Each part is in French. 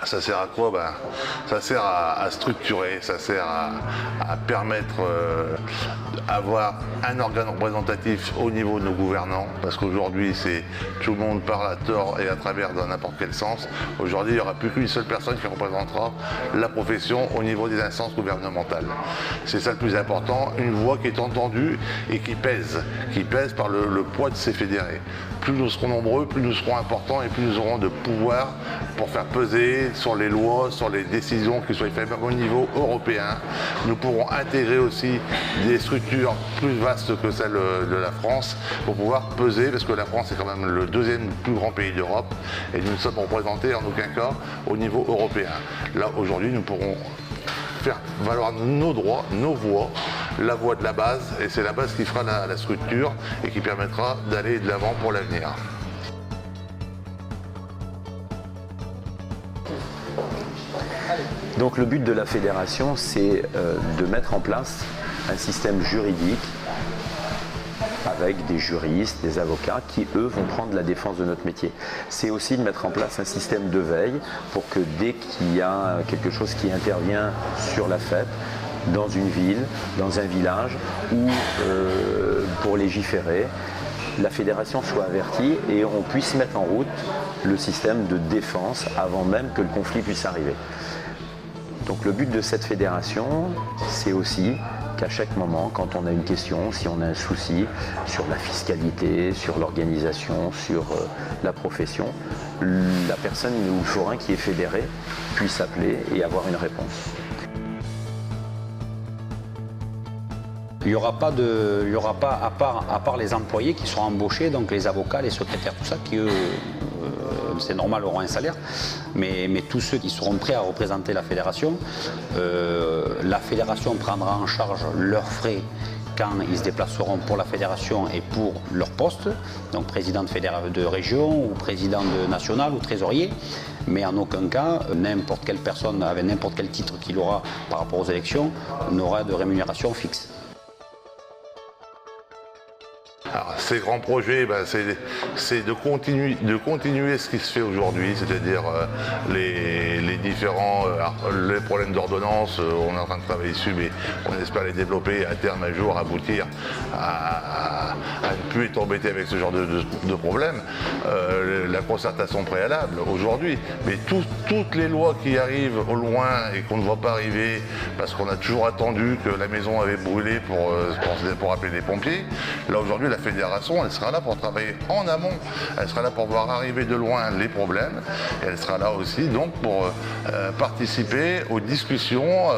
Ça sert à quoi? Ça sert à structurer, ça sert à permettre d'avoir un organe représentatif au niveau de nos gouvernants, parce qu'aujourd'hui tout le monde parle à tort et à travers dans n'importe quel sens. Aujourd'hui, il n'y aura plus qu'une seule personne qui représentera la profession au niveau des instances gouvernementales. C'est ça le plus important, une voix qui est entendue et qui pèse par le poids de ces fédérés. Plus nous serons nombreux, plus nous serons importants et plus nous aurons de pouvoir pour faire peser sur les lois, sur les décisions qui soient faites au niveau européen. Nous pourrons intégrer aussi des structures plus vastes que celles de la France pour pouvoir peser, parce que la France est quand même le deuxième plus grand pays d'Europe et nous ne sommes représentés en aucun cas au niveau européen. Là, aujourd'hui, nous pourrons faire valoir nos droits, nos voix, la voix de la base, et c'est la base qui fera la structure et qui permettra d'aller de l'avant pour l'avenir. Donc le but de la fédération, c'est de mettre en place un système juridique avec des juristes, des avocats qui, eux, vont prendre la défense de notre métier. C'est aussi de mettre en place un système de veille pour que dès qu'il y a quelque chose qui intervient sur la fête, dans une ville, dans un village, ou pour légiférer, la fédération soit avertie et on puisse mettre en route le système de défense avant même que le conflit puisse arriver. Donc le but de cette fédération, c'est aussi qu'à chaque moment, quand on a une question, si on a un souci sur la fiscalité, sur l'organisation, sur la profession, la personne ou le forain qui est fédéré puisse appeler et avoir une réponse. Il n'y aura pas, à part les employés qui seront embauchés, donc les avocats, les secrétaires, tout ça, qui eux, c'est normal, auront un salaire, mais tous ceux qui seront prêts à représenter la fédération prendra en charge leurs frais quand ils se déplaceront pour la fédération et pour leur poste, donc président de région ou président national ou trésorier, mais en aucun cas, n'importe quelle personne avec n'importe quel titre qu'il aura par rapport aux élections n'aura de rémunération fixe. Alors, ces grands projets, c'est de continuer ce qui se fait aujourd'hui, c'est-à-dire les différents les problèmes d'ordonnance, on est en train de travailler dessus, mais on espère les développer à terme, un jour, aboutir à ne plus être embêté avec ce genre de problème. La concertation préalable aujourd'hui, mais toutes les lois qui arrivent au loin et qu'on ne voit pas arriver parce qu'on a toujours attendu que la maison avait brûlé pour appeler les pompiers, là aujourd'hui la fédération, elle sera là pour travailler en amont, elle sera là pour voir arriver de loin les problèmes, et elle sera là aussi donc pour participer aux discussions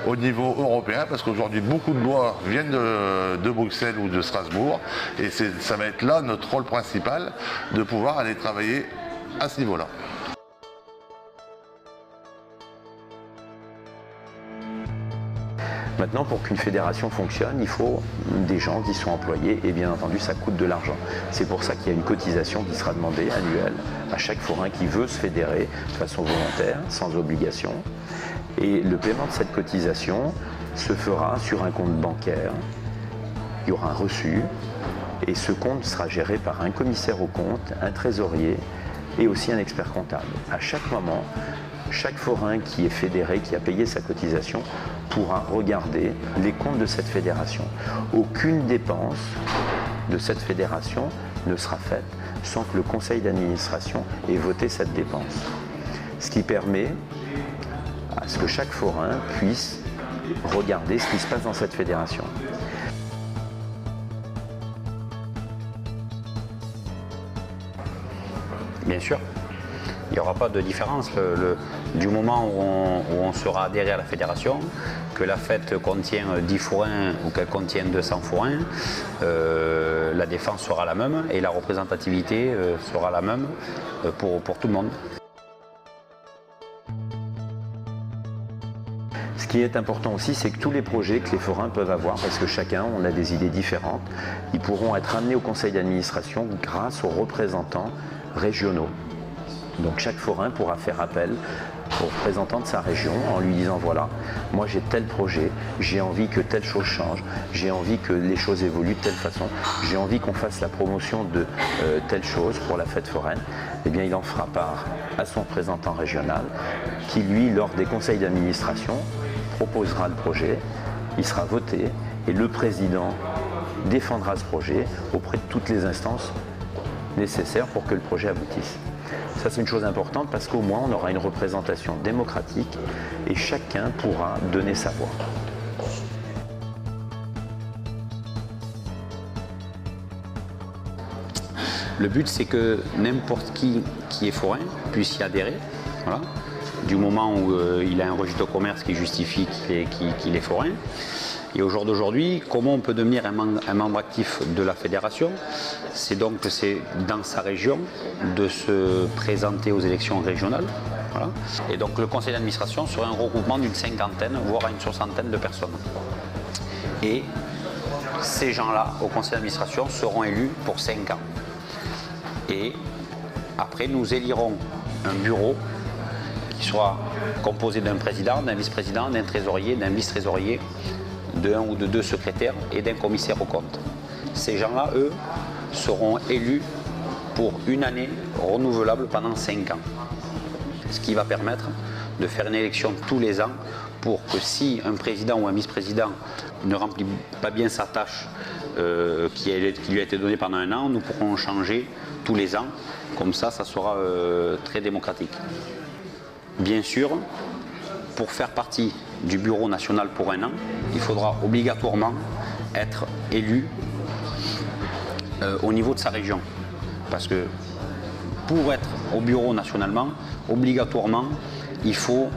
au niveau européen, parce qu'aujourd'hui beaucoup de lois viennent de Bruxelles ou de Strasbourg, et ça va être là notre rôle principal, de pouvoir aller travailler à ce niveau-là. Maintenant, pour qu'une fédération fonctionne, il faut des gens qui sont employés et bien entendu, ça coûte de l'argent. C'est pour ça qu'il y a une cotisation qui sera demandée annuelle à chaque forain qui veut se fédérer de façon volontaire, sans obligation. Et le paiement de cette cotisation se fera sur un compte bancaire. Il y aura un reçu et ce compte sera géré par un commissaire au compte, un trésorier et aussi un expert comptable. À chaque moment, chaque forain qui est fédéré, qui a payé sa cotisation, pourra regarder les comptes de cette fédération. Aucune dépense de cette fédération ne sera faite sans que le conseil d'administration ait voté cette dépense. Ce qui permet à ce que chaque forain puisse regarder ce qui se passe dans cette fédération. Bien sûr. Il n'y aura pas de différence. Du moment où on sera adhéré à la fédération, que la fête contient 10 forains ou qu'elle contient 200 forains, la défense sera la même et la représentativité sera la même pour tout le monde. Ce qui est important aussi, c'est que tous les projets que les forains peuvent avoir, parce que chacun, on a des idées différentes, ils pourront être amenés au conseil d'administration grâce aux représentants régionaux Donc chaque forain pourra faire appel au représentant de sa région en lui disant voilà, moi j'ai tel projet, j'ai envie que telle chose change, j'ai envie que les choses évoluent de telle façon, j'ai envie qu'on fasse la promotion de telle chose pour la fête foraine. Eh bien il en fera part à son représentant régional qui lui, lors des conseils d'administration, proposera le projet, il sera voté et le président défendra ce projet auprès de toutes les instances nécessaires pour que le projet aboutisse. Ça c'est une chose importante parce qu'au moins on aura une représentation démocratique et chacun pourra donner sa voix. Le but c'est que n'importe qui est forain puisse y adhérer, voilà, du moment où il a un registre de commerce qui justifie qu'il est forain. Et au jour d'aujourd'hui, comment on peut devenir un membre actif de la fédération? C'est donc dans sa région de se présenter aux élections régionales. Voilà. Et donc le conseil d'administration serait un regroupement d'une cinquantaine, voire une soixantaine de personnes. Et ces gens-là, au conseil d'administration, seront élus pour 5 ans. Et après, nous élirons un bureau qui sera composé d'un président, d'un vice-président, d'un trésorier, d'un vice-trésorier, d'un ou de 2 secrétaires et d'un commissaire aux comptes. Ces gens-là, eux, seront élus pour une année renouvelable pendant 5 ans. Ce qui va permettre de faire une élection tous les ans pour que si un président ou un vice-président ne remplit pas bien sa tâche qui lui a été donnée pendant 1 an, nous pourrons changer tous les ans. Comme ça, ça sera très démocratique. Bien sûr, pour faire partie du bureau national pour 1 an, il faudra obligatoirement être élu au niveau de sa région. Parce que pour être au bureau nationalement, obligatoirement, il faut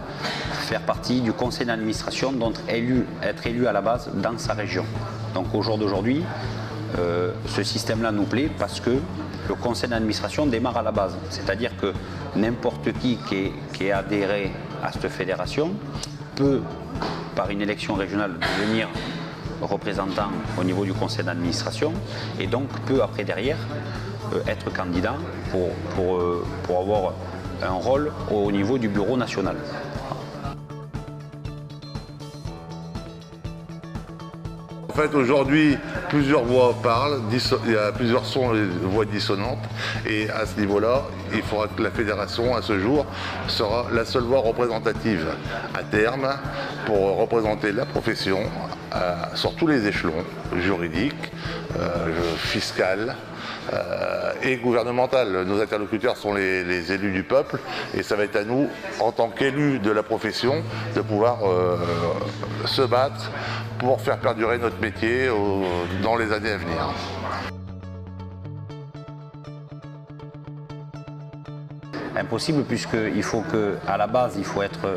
faire partie du conseil d'administration, donc être élu à la base dans sa région. Donc au jour d'aujourd'hui, ce système-là nous plaît parce que le conseil d'administration démarre à la base. C'est-à-dire que n'importe qui est adhéré à cette fédération peut, par une élection régionale, devenir représentant au niveau du conseil d'administration et donc peut après derrière être candidat pour avoir un rôle au niveau du bureau national. En fait, aujourd'hui, plusieurs voix parlent, il y a plusieurs sons et voix dissonantes, et à ce niveau-là, il faudra que la fédération, à ce jour, sera la seule voix représentative à terme pour représenter la profession sur tous les échelons, juridiques, fiscal et gouvernemental. Nos interlocuteurs sont les élus du peuple, et ça va être à nous, en tant qu'élus de la profession, de pouvoir se battre pour faire perdurer notre métier dans les années à venir. Impossible puisqu'il faut qu'à la base, il faut être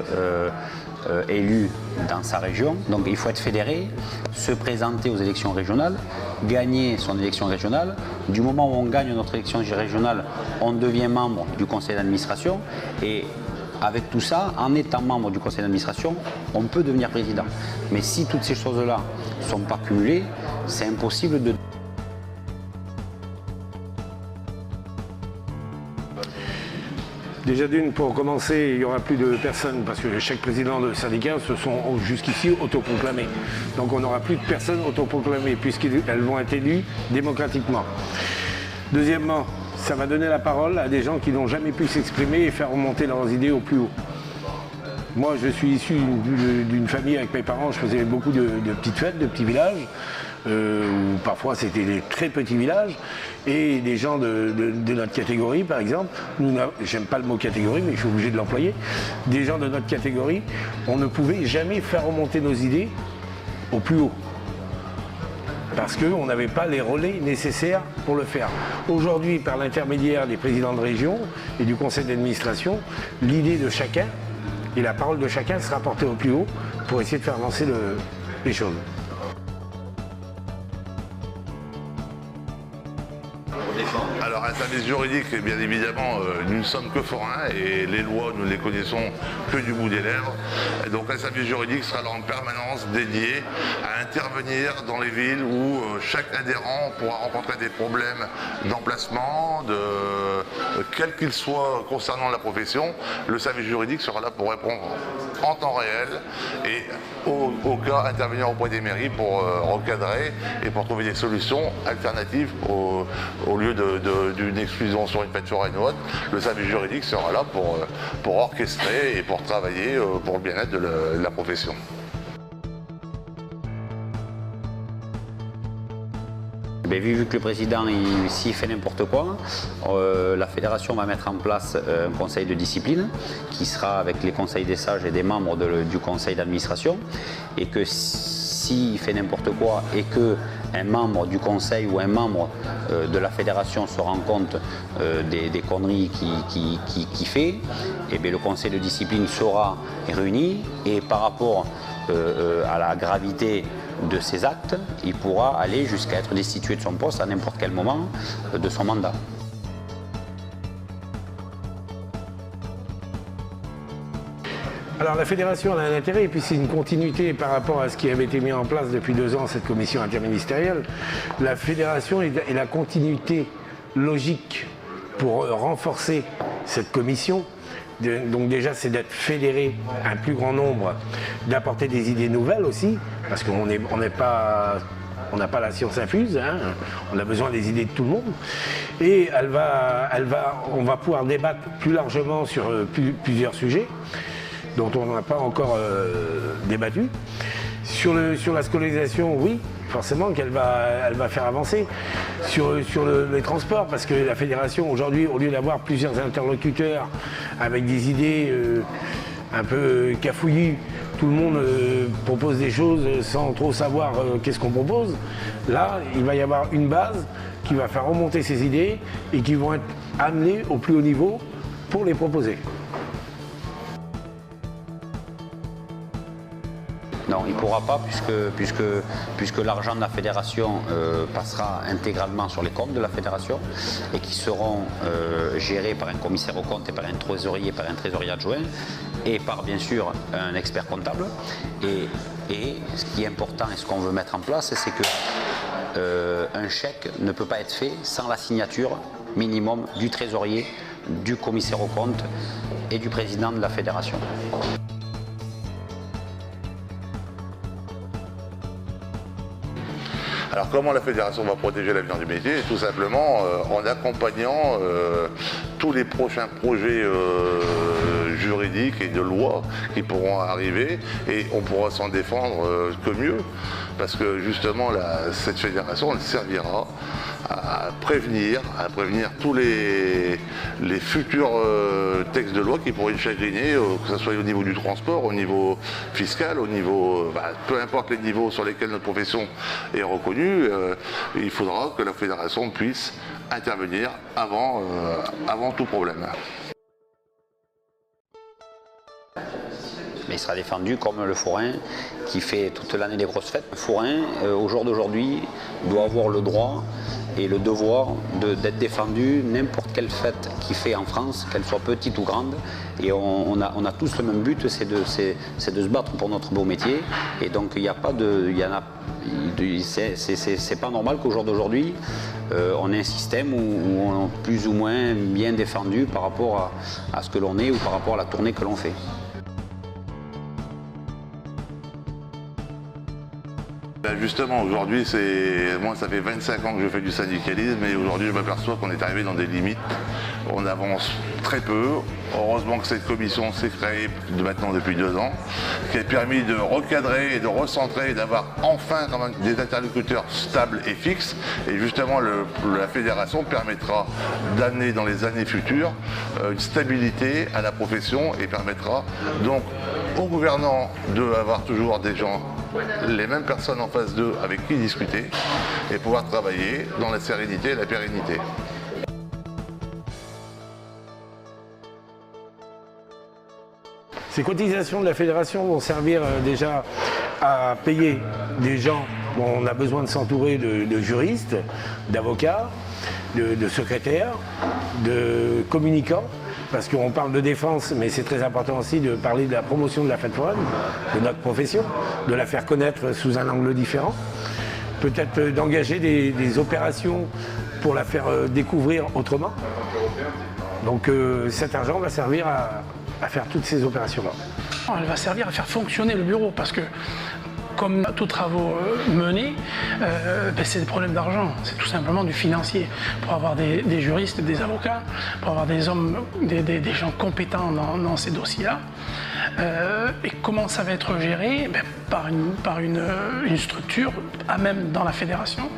élu dans sa région, donc il faut être fédéré, se présenter aux élections régionales, gagner son élection régionale. Du moment où on gagne notre élection régionale, on devient membre du conseil d'administration et avec tout ça, en étant membre du conseil d'administration, on peut devenir président. Mais si toutes ces choses-là ne sont pas cumulées, c'est impossible de... Déjà d'une, pour commencer, il n'y aura plus de personnes parce que chaque président de syndicat se sont jusqu'ici autoproclamés. Donc on n'aura plus de personnes autoproclamées puisqu'elles vont être élues démocratiquement. Deuxièmement, ça va donner la parole à des gens qui n'ont jamais pu s'exprimer et faire remonter leurs idées au plus haut. Moi, je suis issu d'une famille avec mes parents, je faisais beaucoup de petites fêtes, de petits villages, où parfois c'était des très petits villages, et des gens de notre catégorie, par exemple, j'aime pas le mot catégorie, mais je suis obligé de l'employer, des gens de notre catégorie, on ne pouvait jamais faire remonter nos idées au plus haut. Parce qu'on n'avait pas les relais nécessaires pour le faire. Aujourd'hui, par l'intermédiaire des présidents de région et du conseil d'administration, l'idée de chacun et la parole de chacun sera portée au plus haut pour essayer de faire avancer les choses. Alors un service juridique, bien évidemment, nous ne sommes que forains et les lois, nous ne les connaissons que du bout des lèvres. Et donc un service juridique sera là en permanence dédié à intervenir dans les villes où chaque adhérent pourra rencontrer des problèmes d'emplacement, quel qu'il soit concernant la profession, le service juridique sera là pour répondre en temps réel et au cas intervenir auprès des mairies pour recadrer et pour trouver des solutions alternatives au lieu d'une exclusion sur une fête foraine ou autre. Le service juridique sera là pour orchestrer et pour travailler pour le bien-être de la profession. Vu que le président s'il fait n'importe quoi, la fédération va mettre en place un conseil de discipline qui sera avec les conseils des sages et des membres du conseil d'administration, et que s'il fait n'importe quoi et qu'un membre du conseil ou un membre de la fédération se rend compte des conneries qu'il fait, et bien le conseil de discipline sera réuni et par rapport à la gravité de ses actes, il pourra aller jusqu'à être destitué de son poste à n'importe quel moment de son mandat. Alors la fédération elle a un intérêt et puis c'est une continuité par rapport à ce qui avait été mis en place depuis 2 ans, cette commission interministérielle. La fédération est la continuité logique pour renforcer cette commission. Donc déjà c'est d'être fédéré un plus grand nombre, d'apporter des idées nouvelles aussi, parce qu'on n'a pas la science infuse, hein. On a besoin des idées de tout le monde. Et on va pouvoir débattre plus largement sur plusieurs sujets dont on n'a pas encore débattu. Sur la scolarisation, oui, forcément qu'elle va faire avancer. Sur les transports, parce que la fédération aujourd'hui, au lieu d'avoir plusieurs interlocuteurs avec des idées un peu cafouillues, tout le monde propose des choses sans trop savoir qu'est-ce qu'on propose. Là, il va y avoir une base qui va faire remonter ces idées et qui vont être amenées au plus haut niveau pour les proposer. Non, il ne pourra pas puisque l'argent de la fédération passera intégralement sur les comptes de la fédération et qui seront gérés par un commissaire aux comptes et par un trésorier adjoint et par bien sûr un expert comptable. Et ce qui est important et ce qu'on veut mettre en place, c'est que un chèque ne peut pas être fait sans la signature minimum du trésorier, du commissaire aux comptes et du président de la fédération. Alors comment la fédération va protéger l'avenir du métier? Tout simplement en accompagnant tous les prochains projets juridiques et de loi qui pourront arriver, et on pourra s'en défendre que mieux, parce que justement cette fédération elle servira à prévenir tous les futurs textes de loi qui pourraient nous chagriner, que ce soit au niveau du transport, au niveau fiscal, au niveau, peu importe les niveaux sur lesquels notre profession est reconnue, il faudra que la fédération puisse intervenir avant tout problème. Mais il sera défendu comme le forain qui fait toute l'année des grosses fêtes. Le forain, au jour d'aujourd'hui, doit avoir le droit et le devoir d'être défendu n'importe quelle fête qu'il fait en France, qu'elle soit petite ou grande. Et on a tous le même but, c'est de se battre pour notre beau métier. Et donc il n'y a pas de... C'est pas normal qu'au jour d'aujourd'hui, on ait un système où on est plus ou moins bien défendu par rapport à ce que l'on est ou par rapport à la tournée que l'on fait. Justement, aujourd'hui, moi ça fait 25 ans que je fais du syndicalisme et aujourd'hui je m'aperçois qu'on est arrivé dans des limites. On avance très peu. Heureusement que cette commission s'est créée maintenant depuis 2 ans, qui a permis de recadrer et de recentrer et d'avoir enfin quand même des interlocuteurs stables et fixes. Et justement, la fédération permettra d'amener dans les années futures une stabilité à la profession et permettra donc aux gouvernants d'avoir toujours des gens, les mêmes personnes en face d'eux avec qui discuter et pouvoir travailler dans la sérénité et la pérennité. Ces cotisations de la fédération vont servir déjà à payer des gens dont on a besoin de s'entourer de juristes, d'avocats, de secrétaires, de communicants, parce qu'on parle de défense, mais c'est très important aussi de parler de la promotion de la fête foraine, de notre profession, de la faire connaître sous un angle différent. Peut-être d'engager des opérations pour la faire découvrir autrement. Donc cet argent va servir à faire toutes ces opérations-là. Elle va servir à faire fonctionner le bureau parce que, comme tous travaux menés, c'est des problèmes d'argent, c'est tout simplement du financier. Pour avoir des juristes, des avocats, pour avoir des hommes, des gens compétents dans ces dossiers-là. Et comment ça va être géré? Par une structure, à même dans la fédération,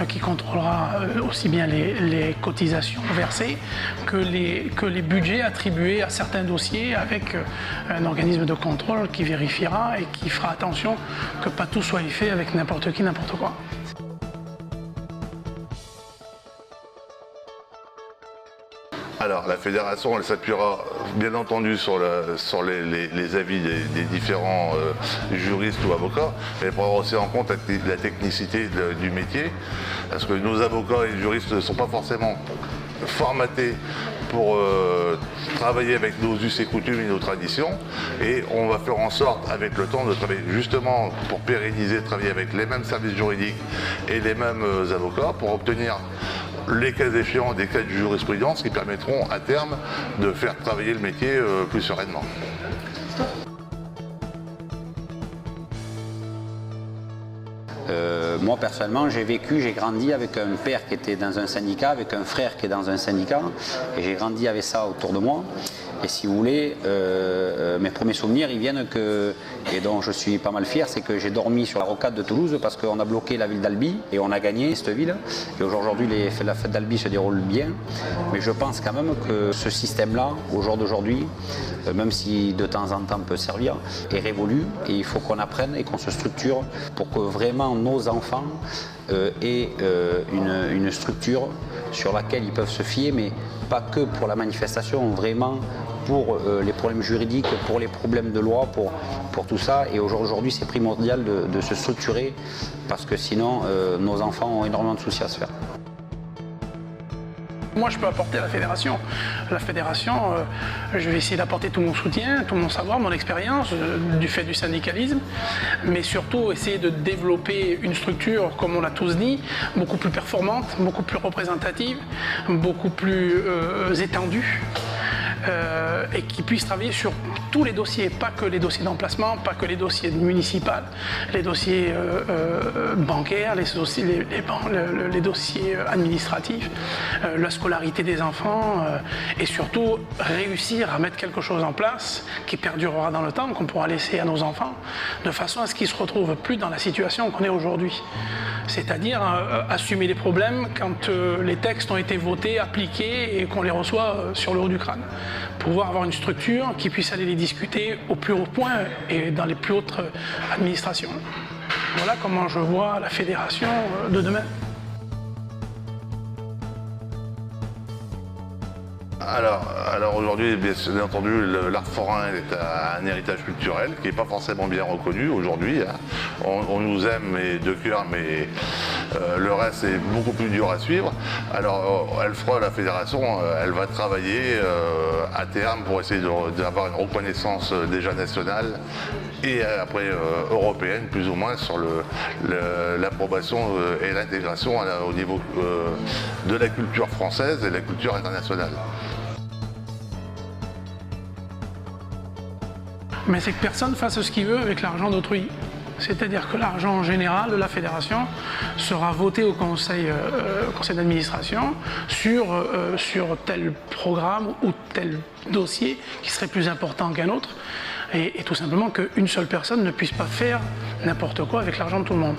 qui contrôlera aussi bien les cotisations versées que les budgets attribués à certains dossiers, avec un organisme de contrôle qui vérifiera et qui fera attention que pas tout soit fait avec n'importe qui, n'importe quoi. Alors la fédération, elle s'appuiera bien entendu sur les avis des différents juristes ou avocats, mais elle prendra aussi en compte la technicité du métier, parce que nos avocats et juristes ne sont pas forcément formatés pour travailler avec nos us et coutumes et nos traditions, et on va faire en sorte avec le temps de travailler justement pour pérenniser, travailler avec les mêmes services juridiques et les mêmes avocats pour obtenir les cas échéants des cas de jurisprudence qui permettront à terme de faire travailler le métier plus sereinement. Moi personnellement, j'ai grandi avec un père qui était dans un syndicat, avec un frère qui est dans un syndicat, et j'ai grandi avec ça autour de moi. Et si vous voulez, mes premiers souvenirs, ils viennent et dont je suis pas mal fier, c'est que j'ai dormi sur la rocade de Toulouse parce qu'on a bloqué la ville d'Albi et on a gagné cette ville. Et aujourd'hui, la fête d'Albi se déroule bien. Mais je pense quand même que ce système-là, au jour d'aujourd'hui, même si de temps en temps peut servir, est révolu. Et il faut qu'on apprenne et qu'on se structure pour que vraiment nos enfants aient une structure sur laquelle ils peuvent se fier, mais pas que pour la manifestation, vraiment pour les problèmes juridiques, pour les problèmes de loi, pour tout ça. Et aujourd'hui, c'est primordial de se structurer parce que sinon, nos enfants ont énormément de soucis à se faire. Moi, je peux apporter à la fédération. La fédération, je vais essayer d'apporter tout mon soutien, tout mon savoir, mon expérience, du fait du syndicalisme, mais surtout essayer de développer une structure, comme on l'a tous dit, beaucoup plus performante, beaucoup plus représentative, beaucoup plus étendue. Et qui puisse travailler sur tous les dossiers, pas que les dossiers d'emplacement, pas que les dossiers municipaux, les dossiers bancaires, les dossiers administratifs, la scolarité des enfants, et surtout réussir à mettre quelque chose en place qui perdurera dans le temps, qu'on pourra laisser à nos enfants, de façon à ce qu'ils ne se retrouvent plus dans la situation qu'on est aujourd'hui. C'est-à-dire assumer les problèmes quand les textes ont été votés, appliqués et qu'on les reçoit sur le haut du crâne. Pouvoir avoir une structure qui puisse aller les discuter au plus haut point et dans les plus hautes administrations. Voilà comment je vois la fédération de demain. Alors aujourd'hui, bien entendu, l'art forain est un héritage culturel qui n'est pas forcément bien reconnu aujourd'hui. On nous aime de cœur, mais le reste est beaucoup plus dur à suivre. Alors elle fera, la fédération, elle va travailler à terme pour essayer d'avoir une reconnaissance déjà nationale et après européenne, plus ou moins, sur l'approbation et l'intégration au niveau de la culture française et de la culture internationale. Mais c'est que personne fasse ce qu'il veut avec l'argent d'autrui. C'est-à-dire que l'argent en général de la fédération sera voté au conseil d'administration sur tel programme ou tel dossier qui serait plus important qu'un autre. Et tout simplement qu'une seule personne ne puisse pas faire n'importe quoi avec l'argent de tout le monde.